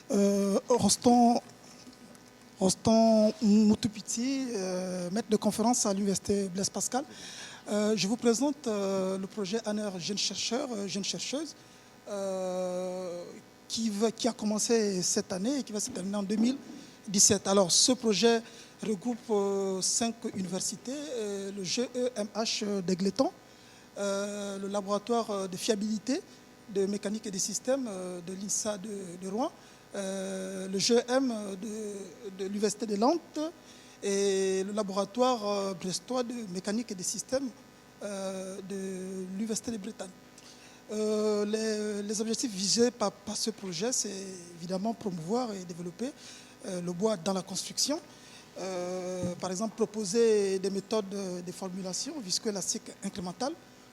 Rostan Moutupiti, maître de conférence à l'Université Blaise Pascal. Je vous présente le projet ANER Jeunes Chercheurs, Jeunes Chercheuses, qui a commencé cette année et qui va se terminer en 2017. Alors, ce projet regroupe 5 universités, le GEMH d'Égletons, le laboratoire de fiabilité de mécanique et des systèmes de l'INSA de Rouen, le GEM de l'Université des Landes et le laboratoire brestois de mécanique et des systèmes de l'Université de Bretagne. Les objectifs visés par ce projet, c'est évidemment promouvoir et développer le bois dans la construction. Par exemple, proposer des méthodes de formulation viscoélastique incrémentale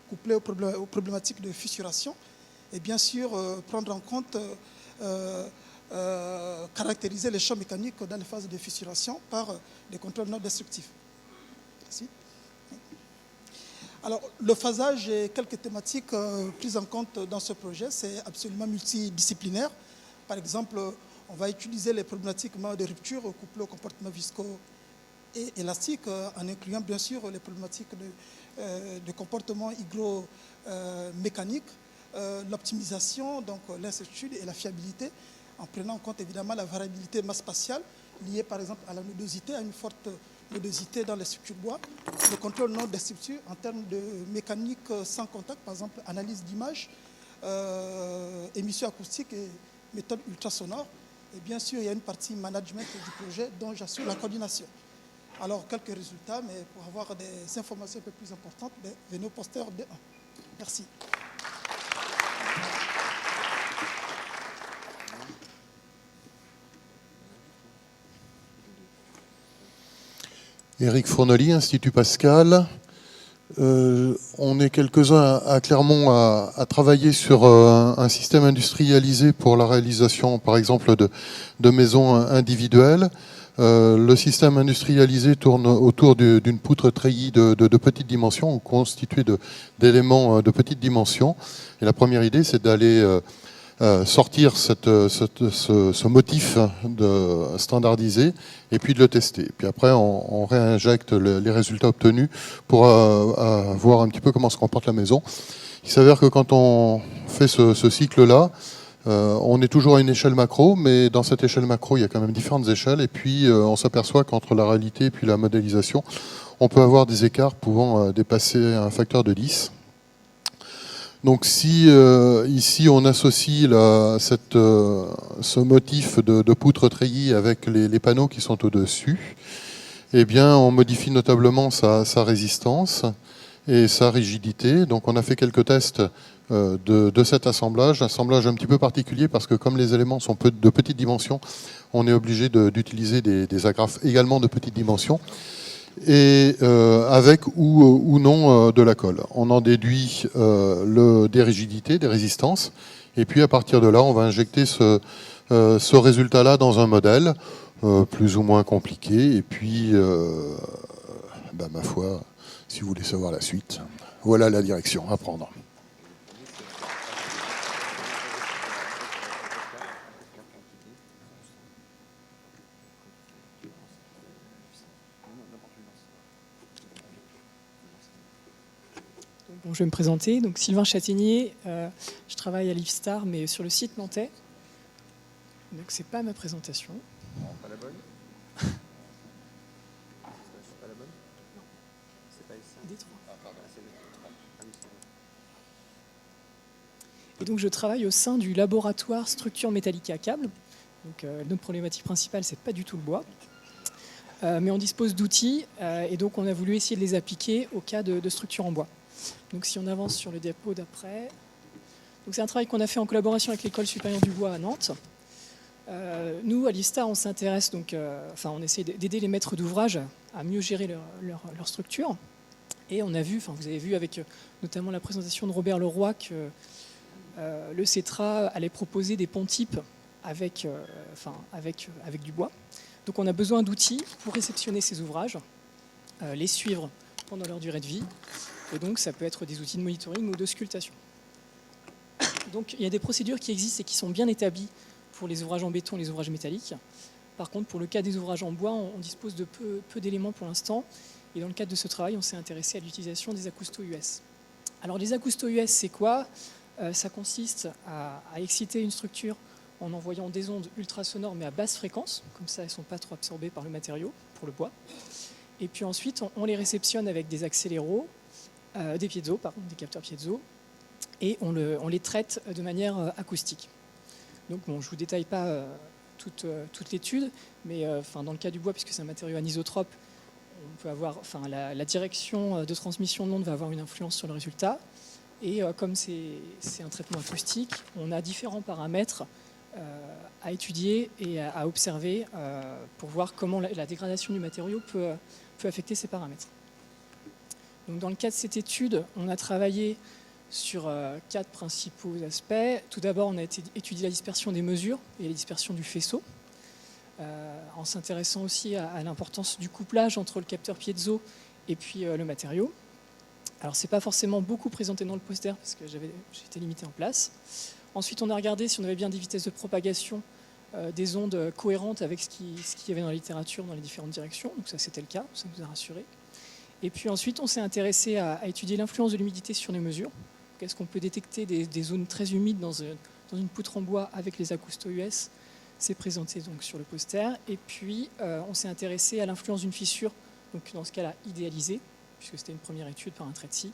couplées aux problématiques de fissuration et bien sûr prendre en compte caractériser les champs mécaniques dans les phases de fissuration par des contrôles non destructifs. Merci. Alors, le phasage et quelques thématiques prises en compte dans ce projet, c'est absolument multidisciplinaire. Par exemple, on va utiliser les problématiques de rupture couplées au comportement visco et élastique, en incluant bien sûr les problématiques de comportement hygromécanique, l'optimisation, donc l'incertitude et la fiabilité, en prenant en compte évidemment la variabilité masse spatiale liée par exemple à la nodosité, à une forte nodosité dans les structures bois, le contrôle non destructif en termes de mécanique sans contact, par exemple analyse d'image, émission acoustique et méthode ultrasonore. Et bien sûr, il y a une partie management du projet dont j'assure la coordination. Alors, quelques résultats, mais pour avoir des informations un peu plus importantes, venez au poster D1. Merci. Éric Fournoli, Institut Pascal. On est quelques-uns à Clermont à travailler sur un système industrialisé pour la réalisation, par exemple, de maisons individuelles. Le système industrialisé tourne autour d'une poutre treillis de petite dimension ou constituée d'éléments de petite dimension. Et la première idée, c'est d'aller sortir ce motif standardisé et puis de le tester. Puis après, on réinjecte les résultats obtenus pour voir un petit peu comment se comporte la maison. Il s'avère que quand on fait ce cycle-là, on est toujours à une échelle macro, mais dans cette échelle macro, il y a quand même différentes échelles. Et puis, on s'aperçoit qu'entre la réalité et puis la modélisation, on peut avoir des écarts pouvant dépasser un facteur de 10. Donc si ici on associe ce motif de poutre treillis avec les panneaux qui sont au-dessus, eh bien on modifie notablement sa résistance et sa rigidité. Donc on a fait quelques tests de cet assemblage un petit peu particulier parce que comme les éléments sont de petite dimension, on est obligé d'utiliser des agrafes également de petite dimension. Et avec ou non de la colle. On en déduit des rigidités, des résistances, et puis à partir de là, on va injecter ce résultat-là dans un modèle plus ou moins compliqué, et puis, ma foi, si vous voulez savoir la suite, voilà la direction à prendre. Bon, je vais me présenter. Donc, Sylvain Châtaignier, je travaille à l'IFSTAR, mais sur le site nantais. Donc, c'est pas ma présentation. Non, pas la bonne. C'est pas la bonne. Non. C'est pas ici. Détroit. Ah, pardon, c'est Détroit. Ah oui, c'est bon. Et donc, je travaille au sein du laboratoire structure métallique à câble. Donc, notre problématique principale, c'est pas du tout le bois. Mais on dispose d'outils et donc on a voulu essayer de les appliquer au cas de structures en bois. Donc si on avance sur le diapo d'après, c'est un travail qu'on a fait en collaboration avec l'École supérieure du bois à Nantes. Nous, à l'IFSTAR, on s'intéresse on essaie d'aider les maîtres d'ouvrage à mieux gérer leur structure. Et on a vu, vous avez vu avec notamment la présentation de Robert Leroy que le CETRA allait proposer des ponts types avec du bois. Donc on a besoin d'outils pour réceptionner ces ouvrages, les suivre pendant leur durée de vie. Et donc ça peut être des outils de monitoring ou de sculptation. Donc il y a des procédures qui existent et qui sont bien établies pour les ouvrages en béton et les ouvrages métalliques. Par contre, pour le cas des ouvrages en bois, on dispose de peu d'éléments pour l'instant. Et dans le cadre de ce travail, on s'est intéressé à l'utilisation des acousto-US. Alors les acousto-US, c'est quoi ? Ça consiste à exciter une structure en envoyant des ondes ultrasonores mais à basse fréquence, comme ça elles ne sont pas trop absorbées par le matériau, pour le bois. Et puis ensuite on les réceptionne avec des accéléros, des piezo, des capteurs piezo, et on les traite de manière acoustique. Donc bon, je ne vous détaille pas toute l'étude, mais dans le cas du bois, puisque c'est un matériau anisotrope, on peut avoir, la direction de transmission de l'onde va avoir une influence sur le résultat. Et comme c'est un traitement acoustique, on a différents paramètres à étudier et à observer pour voir comment la dégradation du matériau peut affecter ces paramètres. Donc, dans le cadre de cette étude, on a travaillé sur 4 principaux aspects. Tout d'abord, on a étudié la dispersion des mesures et la dispersion du faisceau, en s'intéressant aussi à l'importance du couplage entre le capteur piezo et puis le matériau. Alors, ce n'est pas forcément beaucoup présenté dans le poster parce que j'étais limité en place. Ensuite, on a regardé si on avait bien des vitesses de propagation des ondes cohérentes avec ce qu'il y avait dans la littérature dans les différentes directions. Donc ça, c'était le cas, ça nous a rassurés. Et puis ensuite, on s'est intéressé à étudier l'influence de l'humidité sur les mesures. Est-ce qu'on peut détecter des zones très humides dans une poutre en bois avec les acousto-US ? C'est présenté donc sur le poster. Et puis, on s'est intéressé à l'influence d'une fissure, donc dans ce cas-là idéalisée, puisque c'était une première étude par un trait de scie,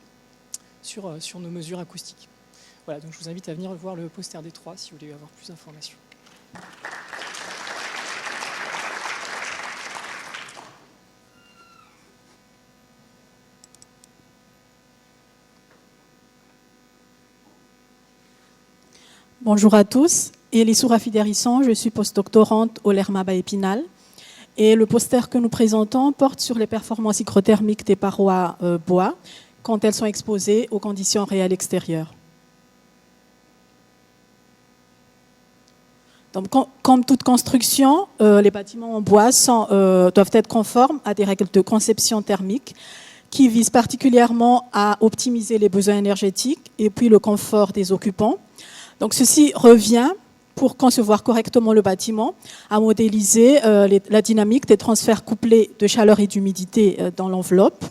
sur nos mesures acoustiques. Voilà, donc je vous invite à venir voir le poster des 3 si vous voulez avoir plus d'informations. Bonjour à tous, Elisou Rafidérisson, je suis postdoctorante au LERMAB à Épinal. Et le poster que nous présentons porte sur les performances hygrothermiques des parois bois quand elles sont exposées aux conditions réelles extérieures. Donc, comme toute construction, les bâtiments en bois doivent être conformes à des règles de conception thermique qui visent particulièrement à optimiser les besoins énergétiques et puis le confort des occupants. Donc, ceci revient, pour concevoir correctement le bâtiment, à modéliser la dynamique des transferts couplés de chaleur et d'humidité dans l'enveloppe.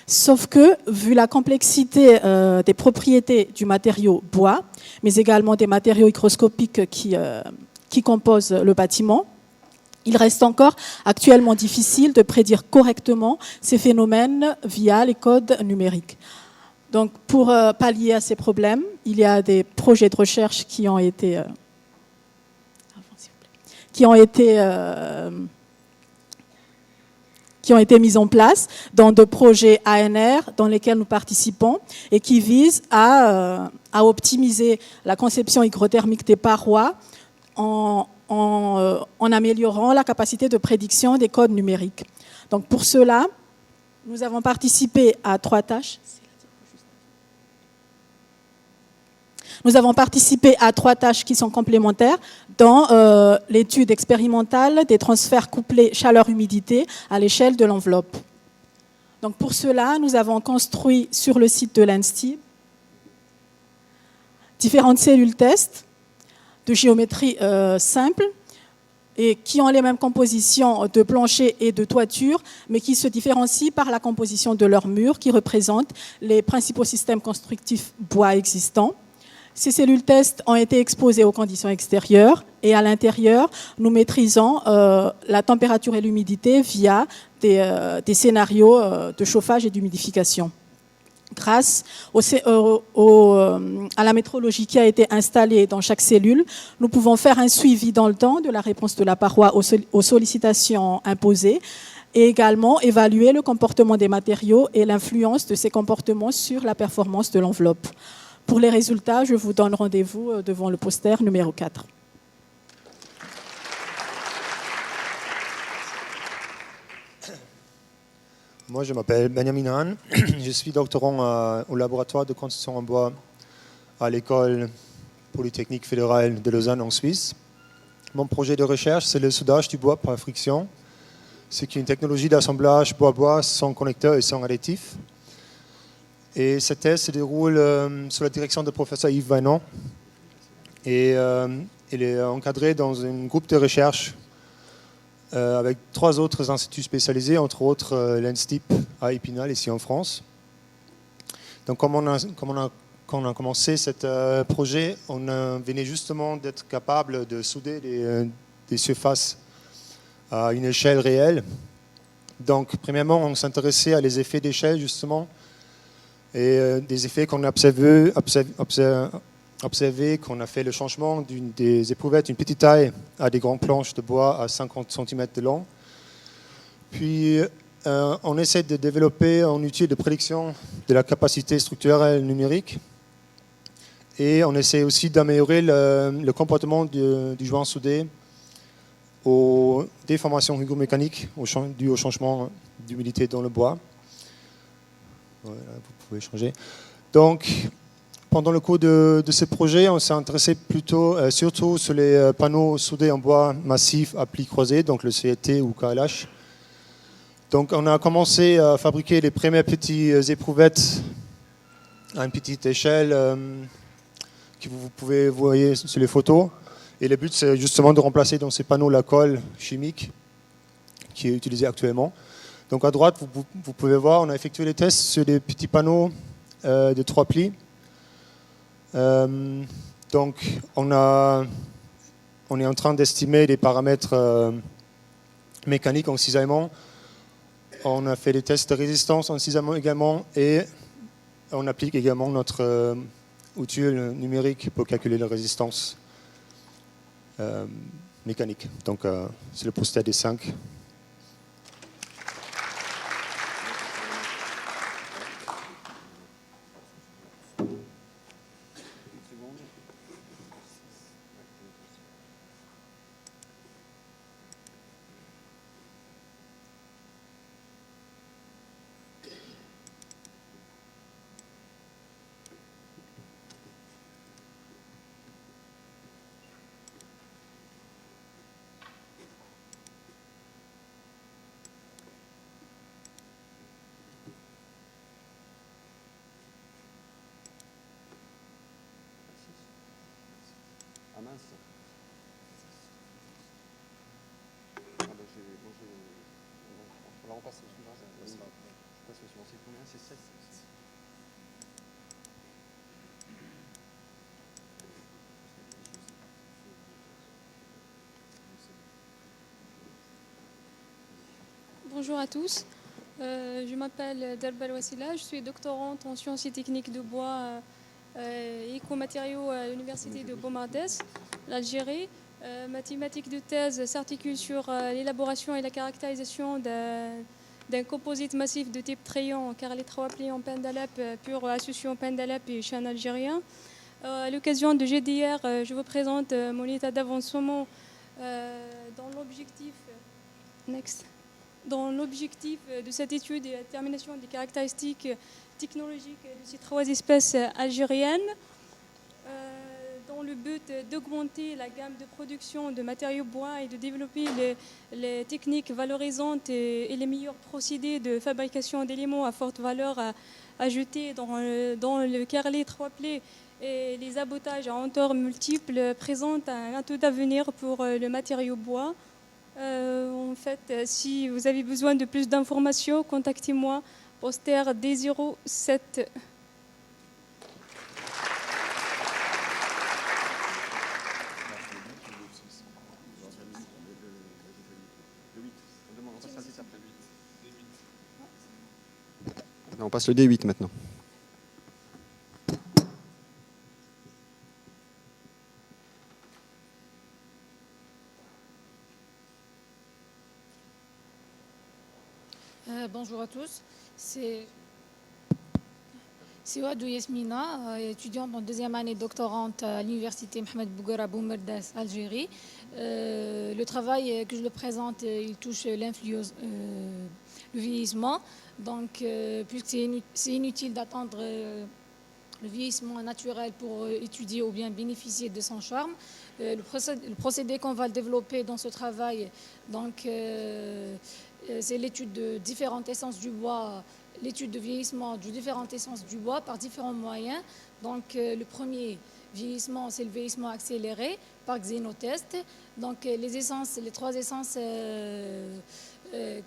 Sauf que, vu la complexité des propriétés du matériau bois, mais également des matériaux hygroscopiques qui composent le bâtiment, il reste encore actuellement difficile de prédire correctement ces phénomènes via les codes numériques. Donc, pour pallier à ces problèmes, il y a des projets de recherche qui ont été mis en place dans de projets ANR dans lesquels nous participons et qui visent à optimiser la conception hygrothermique des parois en améliorant la capacité de prédiction des codes numériques. Donc pour cela, nous avons participé à 3 tâches. Nous avons participé à 3 tâches qui sont complémentaires dans l'étude expérimentale des transferts couplés chaleur-humidité à l'échelle de l'enveloppe. Donc pour cela, nous avons construit sur le site de l'INSTI différentes cellules tests de géométrie simple et qui ont les mêmes compositions de plancher et de toiture, mais qui se différencient par la composition de leurs murs qui représentent les principaux systèmes constructifs bois existants. Ces cellules tests ont été exposées aux conditions extérieures et à l'intérieur, nous maîtrisons la température et l'humidité via des scénarios de chauffage et d'humidification. Grâce à la métrologie qui a été installée dans chaque cellule, nous pouvons faire un suivi dans le temps de la réponse de la paroi aux sollicitations imposées et également évaluer le comportement des matériaux et l'influence de ces comportements sur la performance de l'enveloppe. Pour les résultats, je vous donne rendez-vous devant le poster numéro 4. Moi, je m'appelle Benjamin Hahn. Je suis doctorant au laboratoire de construction en bois à l'école polytechnique fédérale de Lausanne en Suisse. Mon projet de recherche, c'est le soudage du bois par friction. C'est une technologie d'assemblage bois-bois sans connecteur et sans additif. Et ce test se déroule sous la direction du professeur Yves Vainon. Et il est encadré dans un groupe de recherche avec 3 autres instituts spécialisés, entre autres l'INSTIP à Épinal, ici en France. Donc, quand on a commencé ce projet, on venait justement d'être capable de souder des surfaces à une échelle réelle. Donc, premièrement, on s'intéressait à les effets d'échelle, justement, et des effets qu'on a observés, qu'on a fait le changement des éprouvettes d'une petite taille à des grandes planches de bois à 50 cm de long. Puis, on essaie de développer un outil de prédiction de la capacité structurelle numérique. Et on essaie aussi d'améliorer le comportement du joint soudé aux déformations hygromécaniques dues au changement d'humidité dans le bois. Voilà, vous pouvez changer. Donc, pendant le cours de ce projet, on s'est intéressé surtout sur les panneaux soudés en bois massif à plis croisés, donc le CET ou KLH. Donc, on a commencé à fabriquer les premières petites éprouvettes à une petite échelle que vous pouvez voir sur les photos. Et le but, c'est justement de remplacer dans ces panneaux la colle chimique qui est utilisée actuellement. Donc à droite, vous pouvez voir, on a effectué les tests sur des petits panneaux de 3 plis. Donc on est en train d'estimer les paramètres mécaniques en cisaillement. On a fait des tests de résistance en cisaillement également et on applique également notre outil numérique pour calculer la résistance mécanique. Donc c'est le poster des 5. Ah mince. Ah bah on va repasser au suivant. Je passe au suivant. C'est combien? C'est 16. Bonjour à tous, je m'appelle Darbal Wassila, je suis doctorante en sciences et techniques de bois et écomatériaux à l'université de Boumardès, l'Algérie. Ma thématique de thèse s'articule sur l'élaboration et la caractérisation d'un composite massif de type Trayon, car les 3 plis en Pendalep, pure association Pendalep et chêne algérien. À l'occasion de GDR, je vous présente mon état d'avancement dans l'objectif. Dans l'objectif de cette étude et la détermination des caractéristiques technologiques de ces 3 espèces algériennes, dans le but d'augmenter la gamme de production de matériaux bois et de développer les techniques valorisantes et les meilleurs procédés de fabrication d'éléments à forte valeur ajoutée dans le carrelet 3 plaies et les abattages à hauteur multiples présentent un atout d'avenir pour le matériau bois. En fait, si vous avez besoin de plus d'informations, contactez-moi, poster D07. On passe le D8 maintenant. Bonjour à tous, c'est Wadou Yasmina, étudiante en 2e année doctorante à l'université Mohamed Bouguera Boumerdès, Algérie. Le travail que je le présente, il touche l'influence, le vieillissement. Donc, puisque c'est inutile d'attendre le vieillissement naturel pour étudier ou bien bénéficier de son charme, le procédé qu'on va développer dans ce travail, donc c'est l'étude de différentes essences du bois, l'étude de vieillissement de différentes essences du bois par différents moyens. Donc le premier vieillissement, c'est le vieillissement accéléré par Xenotest. Donc les trois essences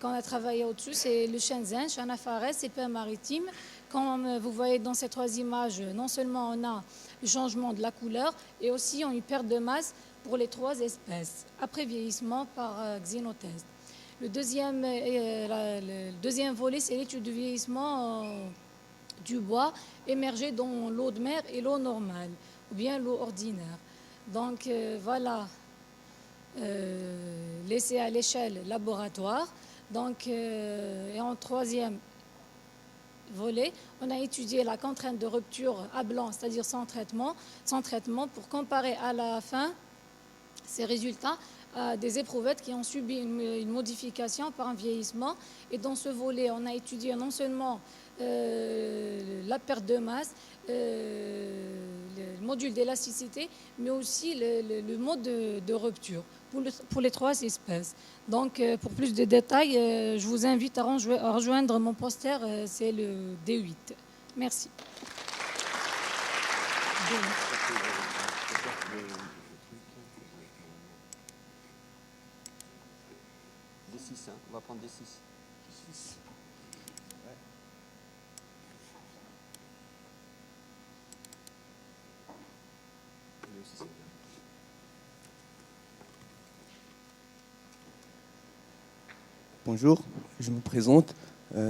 qu'on a travaillé au-dessus, c'est le Shenzhen, Chana Fares et pain maritime. Comme vous voyez dans ces trois images, non seulement on a le changement de la couleur, et aussi on a une perte de masse pour les trois espèces, après vieillissement par Xenotest. Le deuxième volet, c'est l'étude de vieillissement du bois émergé dans l'eau de mer et l'eau normale, ou bien l'eau ordinaire. Donc voilà, laissé à l'échelle laboratoire. Donc, et en troisième volet, on a étudié la contrainte de rupture à blanc, c'est-à-dire sans traitement, pour comparer à la fin ces résultats à des éprouvettes qui ont subi une modification par un vieillissement. Et dans ce volet, on a étudié non seulement la perte de masse, le module d'élasticité, mais aussi le mode de rupture pour les trois espèces. Donc, pour plus de détails, je vous invite à rejoindre mon poster, c'est le D8. Merci. D6, hein. On va prendre D6. Bonjour, je me présente,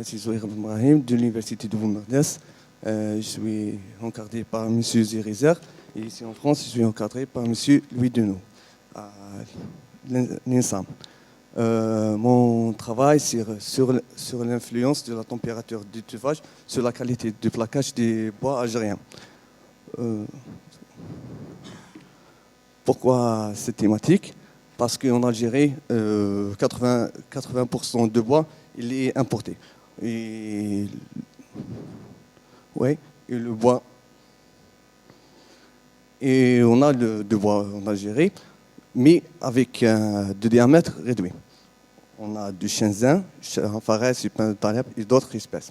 c'est Zouhir Ibrahim de l'Université de Boumerdès. Je suis encadré par M. Zérizer et ici en France, je suis encadré par M. Louis Deneau à l'INSAM. Mon travail c'est sur l'influence de la température du tuvage sur la qualité du plaquage des bois algériens. Pourquoi cette thématique? Parce qu'en Algérie, 80% de bois, il est importé. Et le bois. Et on a de bois en Algérie, mais avec de diamètre réduit. On a du Shenzhen, Fares, Pin Taleb et d'autres espèces.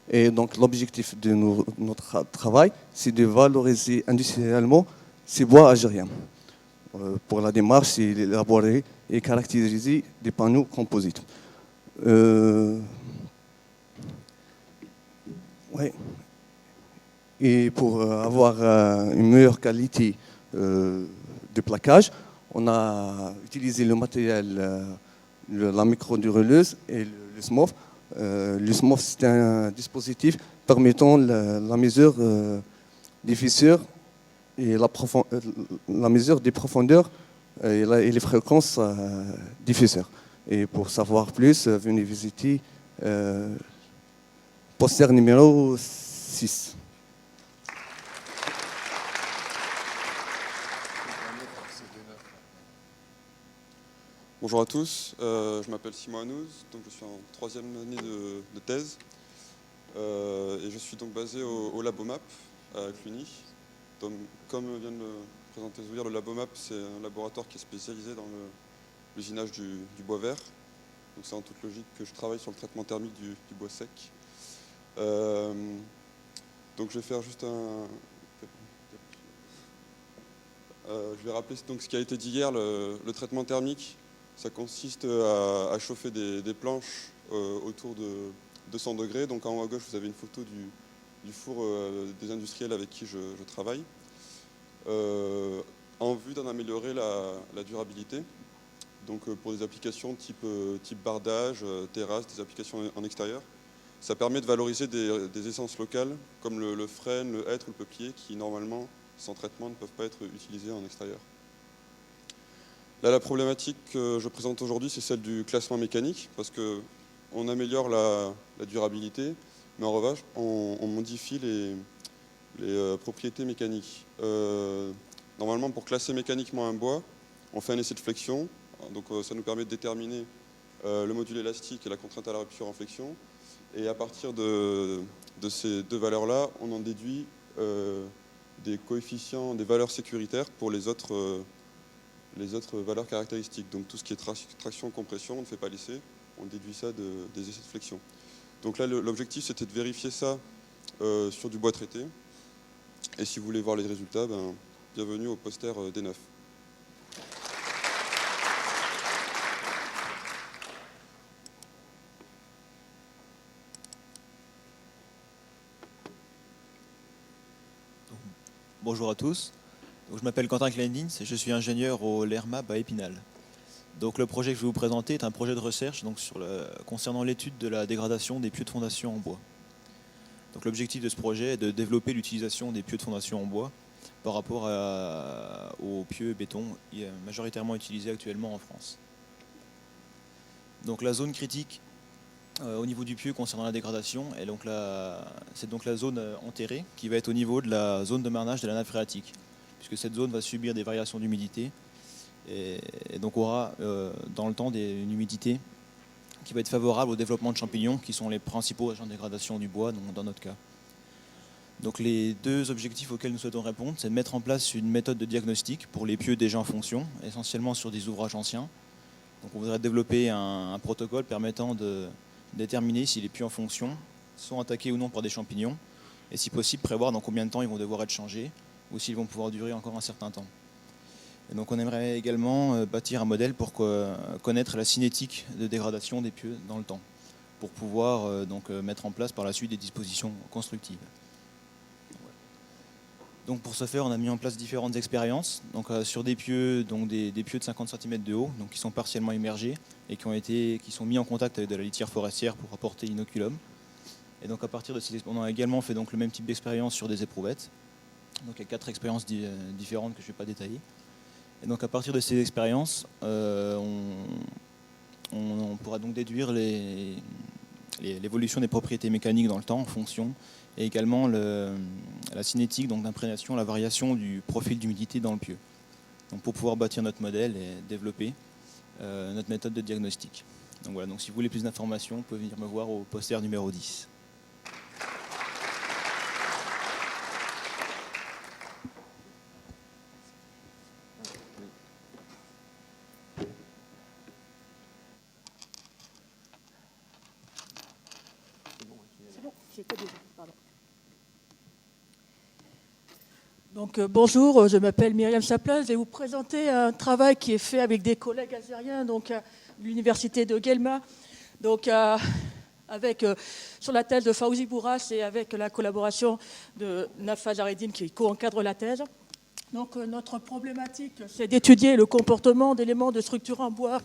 Et donc l'objectif de notre travail, c'est de valoriser industriellement ces bois algériens. Pour la démarche, c'est élaborer et caractériser des panneaux composites. Et pour avoir une meilleure qualité de plaquage, on a utilisé le matériel, la micro-dureuse et le SMOF. Le SMOF, c'est un dispositif permettant la mesure des fissures et la mesure des profondeurs et les fréquences des fissures. Et pour savoir plus, venez visiter poster numéro 6. Bonjour à tous, je m'appelle Simon Hanouz, donc je suis en troisième année de thèse et je suis donc basé au Labomap à Cluny. Comme vient de le présenter Zouhir, le Labomap c'est un laboratoire qui est spécialisé dans l'usinage du bois vert. Donc c'est en toute logique que je travaille sur le traitement thermique du bois sec. Donc je vais faire juste je vais rappeler donc ce qui a été dit hier, le traitement thermique. Ça consiste à chauffer des planches autour de 200 degrés. Donc en haut à gauche, vous avez une photo du four des industriels avec qui je travaille, en vue d'en améliorer la durabilité. Donc pour des applications type bardage, terrasse, des applications en extérieur. Ça permet de valoriser des essences locales comme le frêne, le hêtre ou le peuplier qui normalement, sans traitement, ne peuvent pas être utilisés en extérieur. Là, la problématique que je présente aujourd'hui, c'est celle du classement mécanique, parce qu'on améliore la durabilité, mais en revanche, on modifie les propriétés mécaniques. Normalement, pour classer mécaniquement un bois, on fait un essai de flexion, donc ça nous permet de déterminer le module élastique et la contrainte à la rupture en flexion, et à partir de ces deux valeurs-là, on en déduit des coefficients, des valeurs sécuritaires pour les autres valeurs caractéristiques. Donc tout ce qui est traction, compression, on ne fait pas l'essai, on déduit ça des essais de flexion. Donc là, l'objectif, c'était de vérifier ça sur du bois traité. Et si vous voulez voir les résultats, bienvenue au poster D9. Bonjour à tous. Donc, je m'appelle Quentin Kleindins et je suis ingénieur au LERMAB à Épinal. Donc, le projet que je vais vous présenter est un projet de recherche donc, concernant l'étude de la dégradation des pieux de fondation en bois. Donc, l'objectif de ce projet est de développer l'utilisation des pieux de fondation en bois par rapport aux pieux béton majoritairement utilisés actuellement en France. Donc, la zone critique au niveau du pieu concernant la dégradation, c'est donc la zone enterrée qui va être au niveau de la zone de marnage de la nappe phréatique, puisque cette zone va subir des variations d'humidité et donc aura dans le temps une humidité qui va être favorable au développement de champignons qui sont les principaux agents de dégradation du bois dans notre cas. Donc les deux objectifs auxquels nous souhaitons répondre, c'est de mettre en place une méthode de diagnostic pour les pieux déjà en fonction, essentiellement sur des ouvrages anciens. Donc on voudrait développer un protocole permettant de déterminer si les pieux en fonction sont attaqués ou non par des champignons et si possible prévoir dans combien de temps ils vont devoir être changés ou s'ils vont pouvoir durer encore un certain temps. Et donc on aimerait également bâtir un modèle pour connaître la cinétique de dégradation des pieux dans le temps pour pouvoir mettre en place par la suite des dispositions constructives. Donc pour ce faire, on a mis en place différentes expériences sur des pieux, des pieux de 50 cm de haut, qui sont partiellement immergés et qui sont mis en contact avec de la litière forestière pour apporter l'inoculum. Et donc à partir de ces expériences, on a également fait le même type d'expérience sur des éprouvettes. Donc il y a 4 expériences différentes que je ne vais pas détailler. Et donc à partir de ces expériences, on pourra donc déduire l'évolution des propriétés mécaniques dans le temps en fonction et également la cinétique d'imprégnation, la variation du profil d'humidité dans le pieu. Donc pour pouvoir bâtir notre modèle et développer notre méthode de diagnostic. Donc voilà, donc si vous voulez plus d'informations, vous pouvez venir me voir au poster numéro 10. Donc, bonjour, je m'appelle Myriam Chaplin. Je vais vous présenter un travail qui est fait avec des collègues algériens à l'université de Guelma, sur la thèse de Fawzi Bourras et avec la collaboration de Nafa Jaredine qui co-encadre la thèse. Donc, notre problématique, c'est d'étudier le comportement d'éléments de structure en bois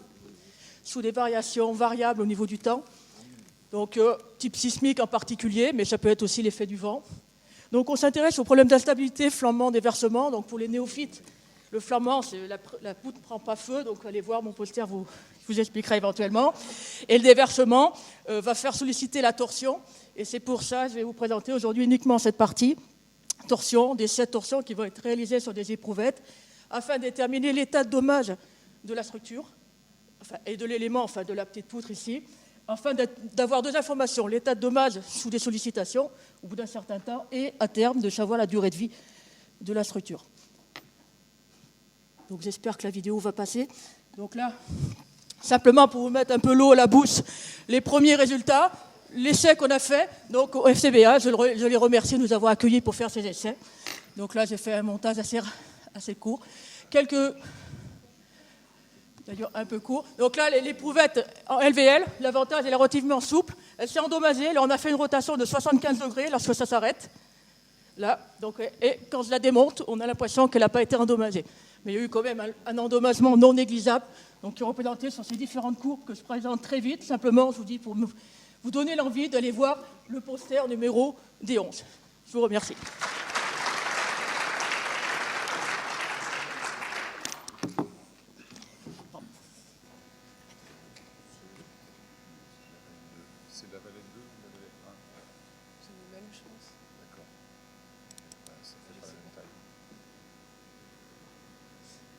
sous des variations variables au niveau du temps, type sismique en particulier, mais ça peut être aussi l'effet du vent. Donc on s'intéresse au problème d'instabilité, flambement, déversement. Donc pour les néophytes, le flambement, c'est la poutre ne prend pas feu, donc allez voir mon poster, vous expliquera éventuellement. Et le déversement va faire solliciter la torsion. Et c'est pour ça que je vais vous présenter aujourd'hui uniquement cette partie, torsion, des 7 torsions qui vont être réalisées sur des éprouvettes, afin de déterminer l'état de dommage de la structure, et de l'élément, de la petite poutre ici, afin d'avoir 2 informations, l'état de dommage sous des sollicitations au bout d'un certain temps et à terme de savoir la durée de vie de la structure. Donc j'espère que la vidéo va passer. Donc là, simplement pour vous mettre un peu l'eau à la bouche, les premiers résultats, l'essai qu'on a fait, donc au FCBA, je les remercie de nous avoir accueillis pour faire ces essais. Donc là, j'ai fait un montage assez court. D'ailleurs un peu court. Donc là, l'éprouvette en LVL, l'avantage, elle est relativement souple. Elle s'est endommagée. Là, on a fait une rotation de 75 degrés lorsque ça s'arrête. Là, et quand je la démonte, on a l'impression qu'elle n'a pas été endommagée. Mais il y a eu quand même un endommagement non négligeable, qui est représenté sur ces différentes courbes que je présente très vite. Simplement, je vous dis, pour vous donner l'envie d'aller voir le poster numéro D11. Je vous remercie.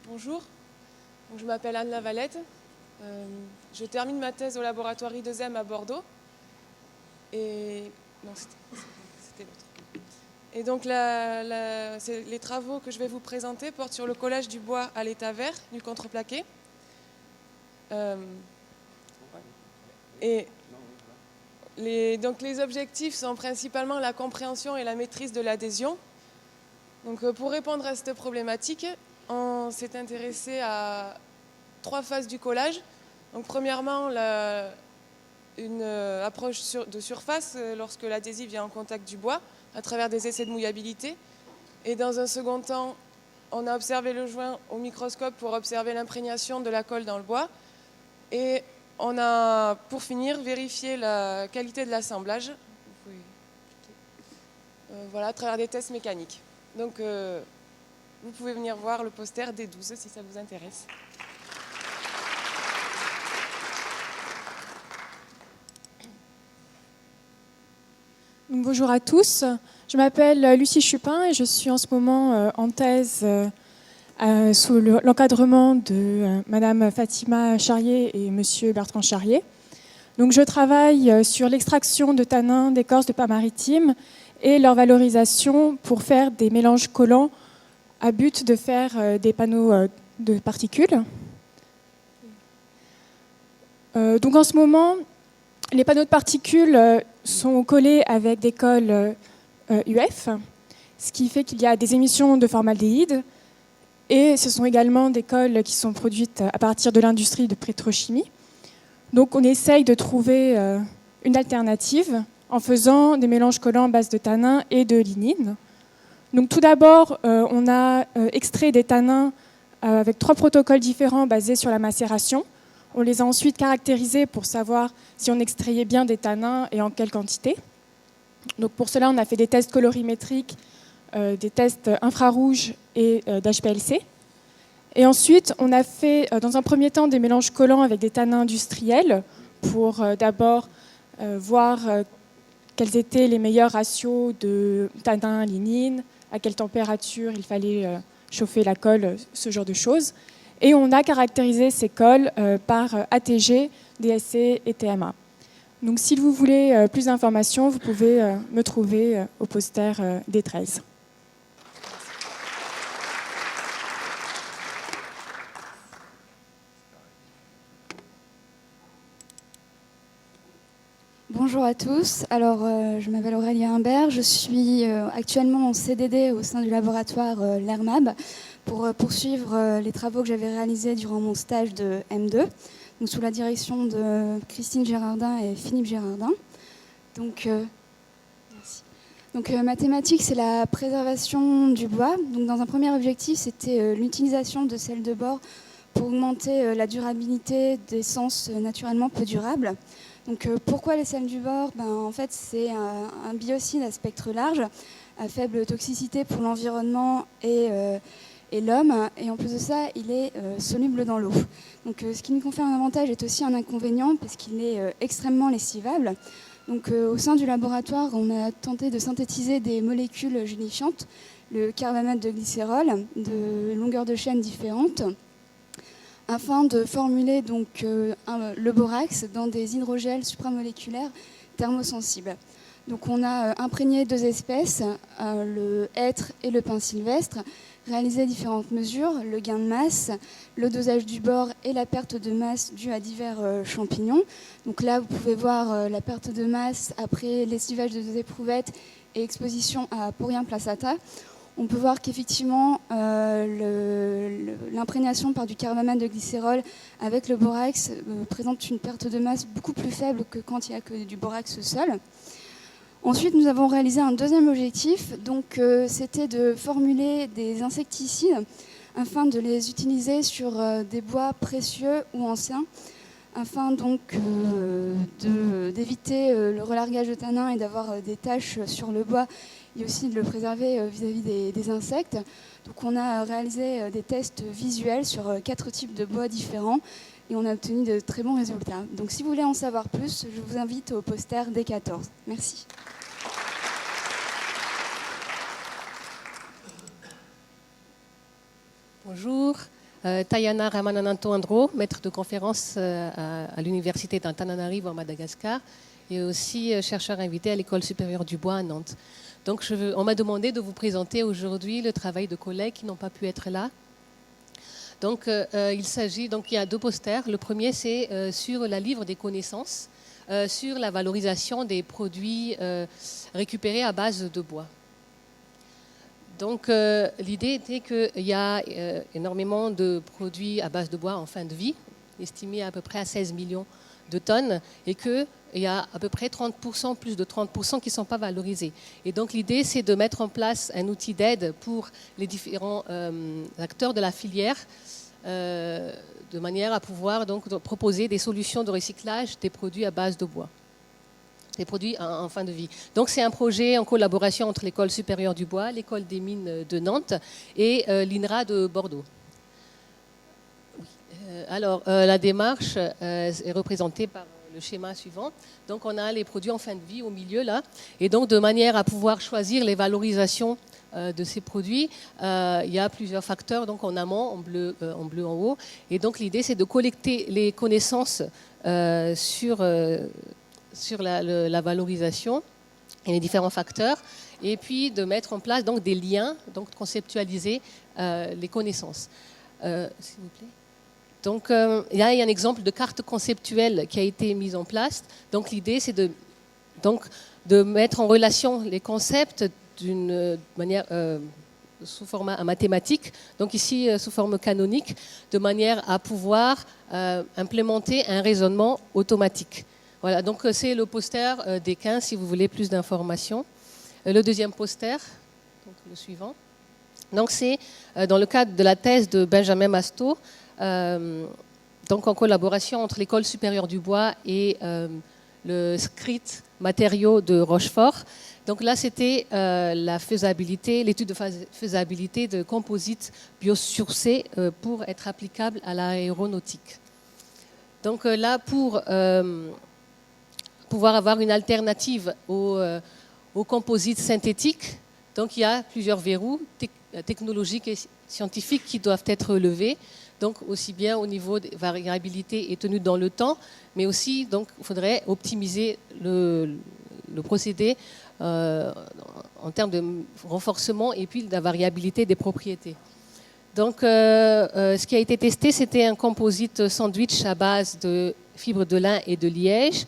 Bonjour, je m'appelle Anne Lavalette. Je termine ma thèse au laboratoire I2M à Bordeaux. Et donc les travaux que je vais vous présenter portent sur le collage du bois à l'état vert du contreplaqué. Donc les objectifs sont principalement la compréhension et la maîtrise de l'adhésion. Donc pour répondre à cette problématique, on s'est intéressé à 3 phases du collage. Donc, premièrement, une approche de surface lorsque l'adhésif vient en contact du bois à travers des essais de mouillabilité. Et dans un second temps, on a observé le joint au microscope pour observer l'imprégnation de la colle dans le bois. Et on a, pour finir, vérifié la qualité de l'assemblage. Voilà, à travers des tests mécaniques. Donc, vous pouvez venir voir le poster D12 si ça vous intéresse. Donc, bonjour à tous, je m'appelle Lucie Chupin et je suis en ce moment en thèse sous l'encadrement de Madame Fatima Charrier et Monsieur Bertrand Charrier. Donc, je travaille sur l'extraction de tanins d'écorce de pins maritimes et leur valorisation pour faire des mélanges collants à but de faire des panneaux de particules. Donc en ce moment, les panneaux de particules sont collés avec des colles UF, ce qui fait qu'il y a des émissions de formaldéhyde, et ce sont également des colles qui sont produites à partir de l'industrie de pétrochimie. Donc on essaye de trouver une alternative en faisant des mélanges collants à base de tanins et de lignine. Donc tout d'abord, on a extrait des tanins avec 3 protocoles différents basés sur la macération. On les a ensuite caractérisés pour savoir si on extrayait bien des tanins et en quelle quantité. Donc pour cela, on a fait des tests colorimétriques, des tests infrarouges et d'HPLC. Et ensuite, on a fait dans un premier temps des mélanges collants avec des tanins industriels pour d'abord voir quels étaient les meilleurs ratios de tanins lignine, à quelle température il fallait chauffer la colle, ce genre de choses. Et on a caractérisé ces colles par ATG, DSC et TMA. Donc si vous voulez plus d'informations, vous pouvez me trouver au poster D13. Bonjour à tous, alors je m'appelle Aurélie Humbert, je suis actuellement en CDD au sein du laboratoire l'ERMAB pour poursuivre les travaux que j'avais réalisés durant mon stage de M2, donc sous la direction de Christine Gérardin et Philippe Gérardin. Donc, merci. Donc ma thématique, c'est la préservation du bois. Donc, dans un premier objectif, c'était l'utilisation de sels de bore pour augmenter la durabilité d'essences naturellement peu durables. Donc, pourquoi les sels du bore ? En fait, c'est un biocide à spectre large, à faible toxicité pour l'environnement et l'homme. Et en plus de ça, il est soluble dans l'eau. Donc, ce qui nous confère un avantage est aussi un inconvénient parce qu'il est extrêmement lessivable. Donc, au sein du laboratoire, on a tenté de synthétiser des molécules gélifiantes, le carbamate de glycérol, de longueurs de chaîne différentes, afin de formuler donc, le borax dans des hydrogels supramoléculaires thermosensibles. Donc on a imprégné 2 espèces, le hêtre et le pin sylvestre, réalisé différentes mesures, le gain de masse, le dosage du bore et la perte de masse due à divers champignons. Donc là, vous pouvez voir la perte de masse après lessivage de 2 éprouvettes et exposition à Porien placata. On peut voir qu'effectivement, l'imprégnation par du carbamate de glycérol avec le borax présente une perte de masse beaucoup plus faible que quand il n'y a que du borax seul. Ensuite, nous avons réalisé un deuxième objectif, donc c'était de formuler des insecticides afin de les utiliser sur des bois précieux ou anciens, afin donc d'éviter le relargage de tanins et d'avoir des taches sur le bois et aussi de le préserver vis-à-vis des insectes. Donc on a réalisé des tests visuels sur 4 types de bois différents et on a obtenu de très bons résultats. Donc si vous voulez en savoir plus, je vous invite au poster D14. Merci. Bonjour, Tayana Ramanananto Andro, maître de conférence à l'université d'Antananarivo à Madagascar et aussi chercheur invité à l'école supérieure du bois à Nantes. Donc on m'a demandé de vous présenter aujourd'hui le travail de collègues qui n'ont pas pu être là. Donc il y a 2 posters. Le premier c'est sur la livre des connaissances, sur la valorisation des produits récupérés à base de bois. Donc l'idée était qu'il y a énormément de produits à base de bois en fin de vie, estimés à peu près à 16 millions de tonnes et qu'il y a à peu près 30%, plus de 30% qui ne sont pas valorisés. Et donc l'idée, c'est de mettre en place un outil d'aide pour les différents acteurs de la filière de manière à pouvoir donc proposer des solutions de recyclage des produits à base de bois, des produits en fin de vie. Donc c'est un projet en collaboration entre l'École supérieure du bois, l'École des mines de Nantes et l'INRA de Bordeaux. Alors la démarche est représentée par le schéma suivant. Donc on a les produits en fin de vie au milieu là, et donc de manière à pouvoir choisir les valorisations de ces produits, il y a plusieurs facteurs, donc en amont, en bleu en haut, et donc l'idée c'est de collecter les connaissances sur la valorisation et les différents facteurs, et puis de mettre en place donc des liens, donc de conceptualiser les connaissances. S'il vous plaît. Donc, il y a un exemple de carte conceptuelle qui a été mise en place. Donc, l'idée, c'est de mettre en relation les concepts d'une manière sous format mathématique, donc ici sous forme canonique, de manière à pouvoir implémenter un raisonnement automatique. Voilà, donc c'est le poster des 15 si vous voulez plus d'informations. Le deuxième poster, donc le suivant. Donc, c'est dans le cadre de la thèse de Benjamin Masto. Donc en collaboration entre l'École supérieure du bois et le SCRIT matériaux de Rochefort. Donc là, c'était la faisabilité, l'étude de faisabilité de composites biosourcés pour être applicable à l'aéronautique. Donc là, pour pouvoir avoir une alternative aux composites synthétiques, donc il y a plusieurs verrous technologiques et scientifiques qui doivent être levés. Donc aussi bien au niveau de variabilité et tenue dans le temps, mais aussi donc il faudrait optimiser le procédé en termes de renforcement et puis de la variabilité des propriétés. Donc ce qui a été testé, c'était un composite sandwich à base de fibres de lin et de liège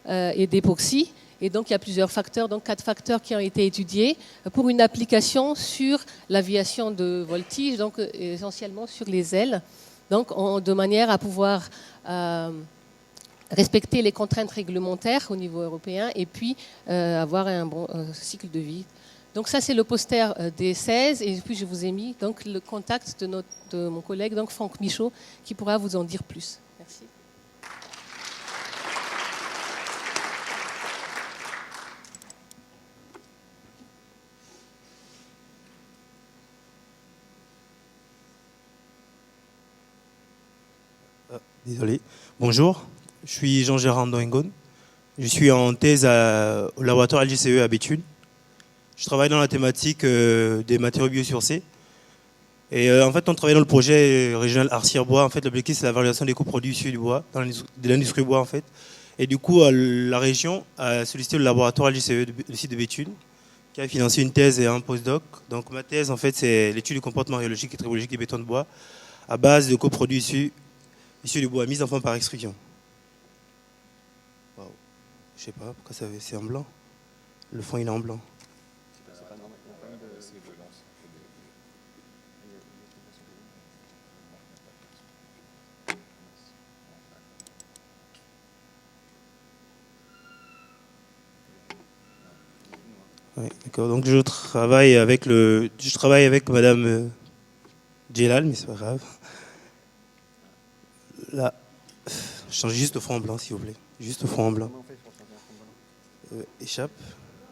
et d'époxy. Et donc, il y a plusieurs facteurs, donc 4 facteurs qui ont été étudiés pour une application sur l'aviation de voltige, donc essentiellement sur les ailes, donc de manière à pouvoir respecter les contraintes réglementaires au niveau européen et puis avoir un bon cycle de vie. Donc ça, c'est le poster des 16 et puis je vous ai mis donc, le contact de mon collègue, donc Franck Michaud, qui pourra vous en dire plus. Merci. Désolé. Bonjour, je suis Jean-Gérard Ndoengon. Je suis en thèse au laboratoire LGCE à Béthune. Je travaille dans la thématique des matériaux biosourcés. Et en fait, on travaille dans le projet régional Arcière-Bois. En fait, l'objectif, c'est la valorisation des coproduits issus du bois, de l'industrie bois, en fait. Et du coup, la région a sollicité le laboratoire LGCE, le site de Béthune, qui a financé une thèse et un postdoc. Donc, ma thèse, en fait, c'est l'étude du comportement rhéologique et tribologique des bétons de bois à base de coproduits issus du bois, mis en forme par extrusion. Wow. Je sais pas pourquoi c'est en blanc. Le fond, il est en blanc. Oui, d'accord. Donc je travaille avec Madame Djelal, mais c'est pas grave. Là, je change juste le fond en blanc, s'il vous plaît. Juste le fond en blanc. Échappe,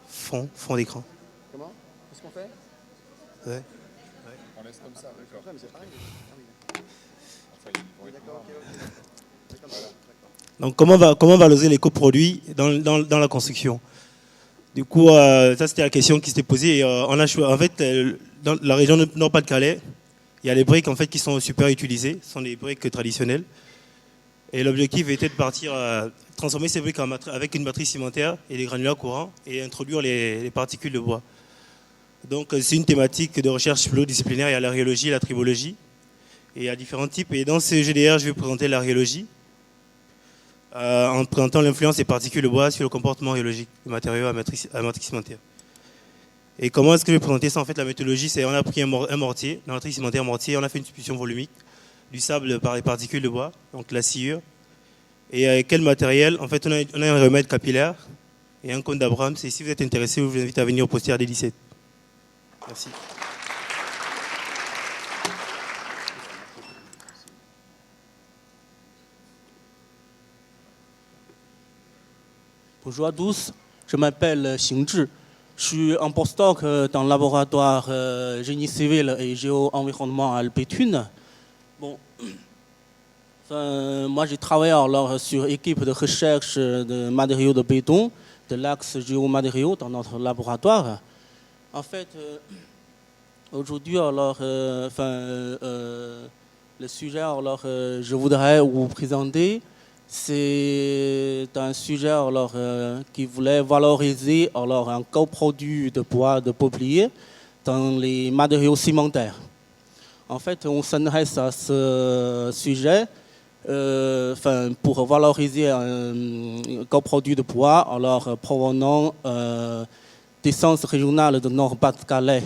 fond d'écran. Comment? Qu'est-ce qu'on fait? Ouais. On laisse comme ça, d'accord. Mais c'est pareil. Donc comment valoriser les coproduits dans la construction? Du coup, ça c'était la question qui s'était posée. Et, en fait, dans la région Nord-Pas-de-Calais, il y a les briques en fait, qui sont super utilisées, ce sont des briques traditionnelles. Et l'objectif était de partir à transformer ces briques avec une matrice cimentaire et des granulats courants et introduire les particules de bois. Donc c'est une thématique de recherche pluridisciplinaire. Il y a l'archéologie et la tribologie. Et il y a différents types. Et dans ce GDR, je vais présenter l'archéologie en présentant l'influence des particules de bois sur le comportement rhéologique des matériaux à matrice cimentaire. Et comment est-ce que je vais présenter ça? En fait, la méthodologie, c'est on a pris un mortier, la matrice cimentaire mortier, on a fait une substitution volumique du sable par les particules de bois, donc la sciure. et quel matériel. En fait, on a un remède capillaire et un cône d'Abrams. Et si vous êtes intéressé, je vous invite à venir au poster des 17. Merci. Bonjour à tous, je m'appelle Xing Zhi. Je suis en postdoc dans le laboratoire génie civil et géo-environnement à Béthune. Bon, moi j'ai travaillé alors sur équipe de recherche de matériaux de béton, de l'axe géomatériaux dans notre laboratoire. En fait, aujourd'hui alors, le sujet alors je voudrais vous présenter. C'est un sujet alors, qui voulait valoriser alors, un coproduit de bois de peuplier dans les matériaux cimentaires. En fait, on s'intéresse à ce sujet pour valoriser un coproduit de bois alors, provenant d'essence régionale de Nord-Pas-de-Calais.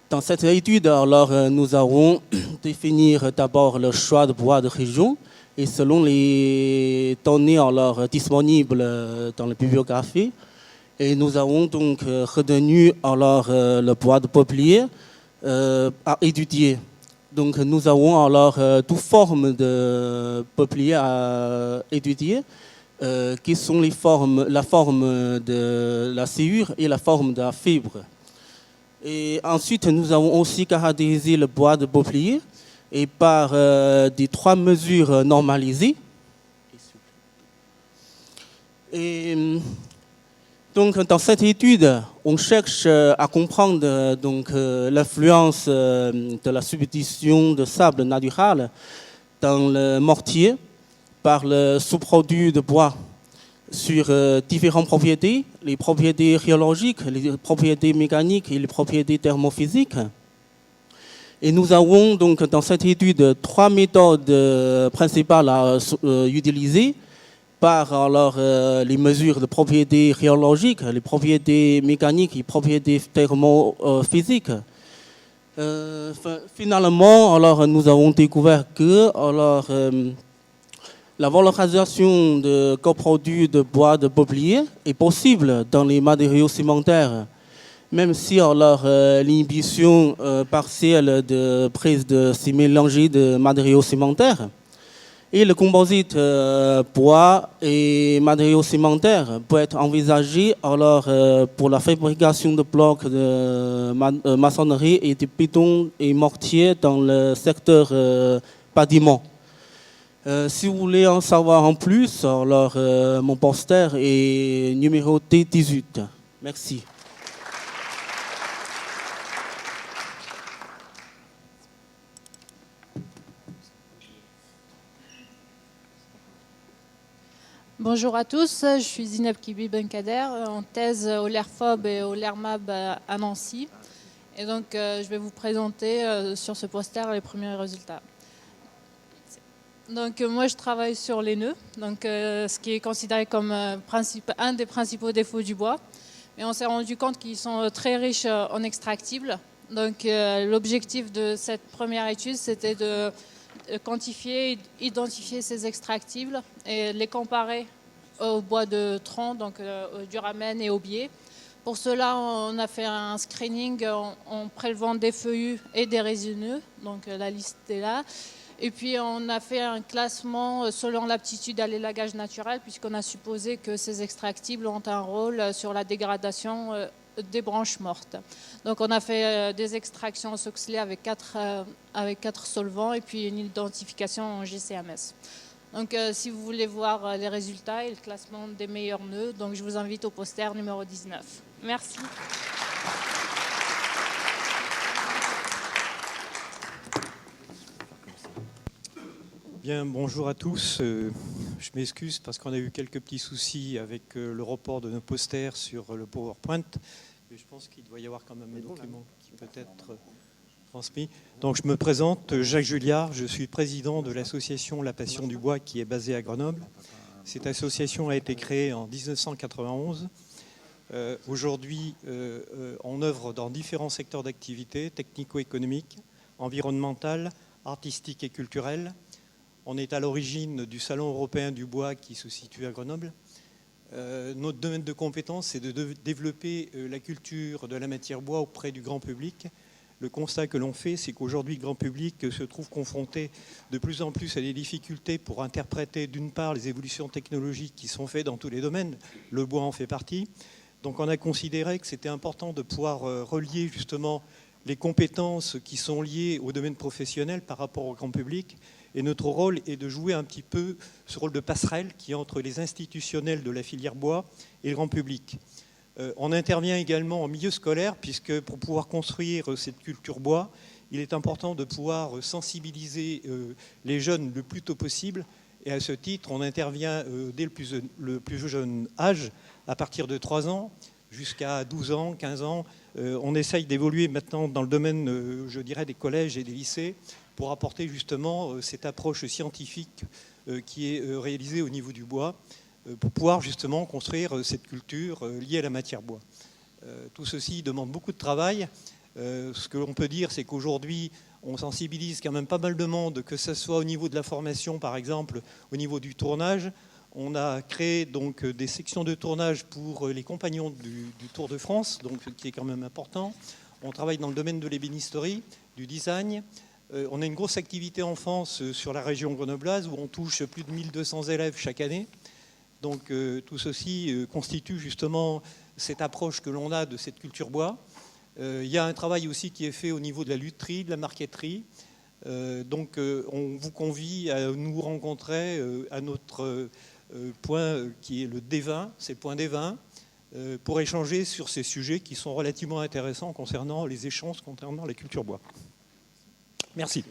Dans cette étude, alors, nous allons définir d'abord le choix de bois de région et selon les données alors, disponibles dans la bibliographie. Et nous avons donc retenu alors, le bois de peuplier à étudier. Donc nous avons alors toutes formes de peuplier à étudier, qui sont la forme de la sciure et la forme de la fibre. Et ensuite, nous avons aussi caractérisé le bois de peuplier et par des 3 mesures normalisées. Et donc, dans cette étude, on cherche à comprendre donc l'influence de la substitution de sable naturel dans le mortier par le sous-produit de bois sur différentes propriétés, les propriétés rhéologiques, les propriétés mécaniques et les propriétés thermophysiques. Et nous avons donc dans cette étude 3 méthodes principales à utiliser par alors, les mesures de propriétés rhéologiques, les propriétés mécaniques et les propriétés thermophysiques. Finalement, alors, nous avons découvert que alors, la valorisation de coproduits de bois de peuplier est possible dans les matériaux cimentaires, même si alors l'inhibition partielle de prise de ces mélangés de matériaux cimentaires et le composite bois et matériaux cimentaires peut être envisagé alors pour la fabrication de blocs de maçonnerie et de béton et mortier dans le secteur bâtiment. Si vous voulez en savoir en plus, alors mon poster est numéroté 18. Merci. Bonjour à tous, je suis Zineb Kibi Benkader, en thèse au LERFOB et au LERMAB à Nancy. Et donc je vais vous présenter sur ce poster les premiers résultats. Donc moi je travaille sur les nœuds, donc ce qui est considéré comme un des principaux défauts du bois. Mais on s'est rendu compte qu'ils sont très riches en extractibles. Donc l'objectif de cette première étude, c'était de quantifier, identifier ces extractibles et les comparer au bois de tronc, donc au duramen et au biais. Pour cela, on a fait un screening en prélevant des feuillus et des résineux, donc la liste est là. Et puis on a fait un classement selon l'aptitude à l'élagage naturel, puisqu'on a supposé que ces extractibles ont un rôle sur la dégradation des branches mortes. Donc on a fait des extractions au Soxley avec 4 solvants et puis une identification en GCMS. Donc si vous voulez voir les résultats et le classement des meilleurs nœuds, donc je vous invite au poster numéro 19. Merci. Bien, bonjour à tous. Je m'excuse parce qu'on a eu quelques petits soucis avec le report de nos posters sur le PowerPoint. Mais je pense qu'il doit y avoir quand même un document qui peut être transmis. Donc je me présente, Jacques Julliard, je suis président de l'association La Passion du Bois qui est basée à Grenoble. Cette association a été créée en 1991. Aujourd'hui, on œuvre dans différents secteurs d'activité, technico-économiques, environnementales, artistiques et culturelles. On est à l'origine du Salon européen du bois qui se situe à Grenoble. Notre domaine de compétence, c'est de développer la culture de la matière bois auprès du grand public. Le constat que l'on fait, c'est qu'aujourd'hui, le grand public se trouve confronté de plus en plus à des difficultés pour interpréter, d'une part, les évolutions technologiques qui sont faites dans tous les domaines. Le bois en fait partie. Donc on a considéré que c'était important de pouvoir relier justement les compétences qui sont liées au domaine professionnel par rapport au grand public. Et notre rôle est de jouer un petit peu ce rôle de passerelle qui est entre les institutionnels de la filière bois et le grand public. On intervient également en milieu scolaire, puisque pour pouvoir construire cette culture bois, il est important de pouvoir sensibiliser les jeunes le plus tôt possible. Et à ce titre, on intervient dès le plus jeune âge, à partir de 3 ans, jusqu'à 12 ans, 15 ans. On essaye d'évoluer maintenant dans le domaine, je dirais, des collèges et des lycées, pour apporter justement cette approche scientifique qui est réalisée au niveau du bois, pour pouvoir justement construire cette culture liée à la matière bois. Tout ceci demande beaucoup de travail. Ce que l'on peut dire, c'est qu'aujourd'hui, on sensibilise quand même pas mal de monde, que ce soit au niveau de la formation, par exemple, au niveau du tournage. On a créé donc des sections de tournage pour les compagnons du Tour de France, donc, qui est quand même important. On travaille dans le domaine de l'ébénisterie, du design. On a une grosse activité enfance sur la région grenobloise, où on touche plus de 1200 élèves chaque année. Donc tout ceci constitue justement cette approche que l'on a de cette culture bois. Il y a un travail aussi qui est fait au niveau de la lutherie, de la marqueterie. Donc on vous convie à nous rencontrer à notre point qui est le D20, c'est le point D20, pour échanger sur ces sujets qui sont relativement intéressants concernant les échanges concernant la culture bois. Merci.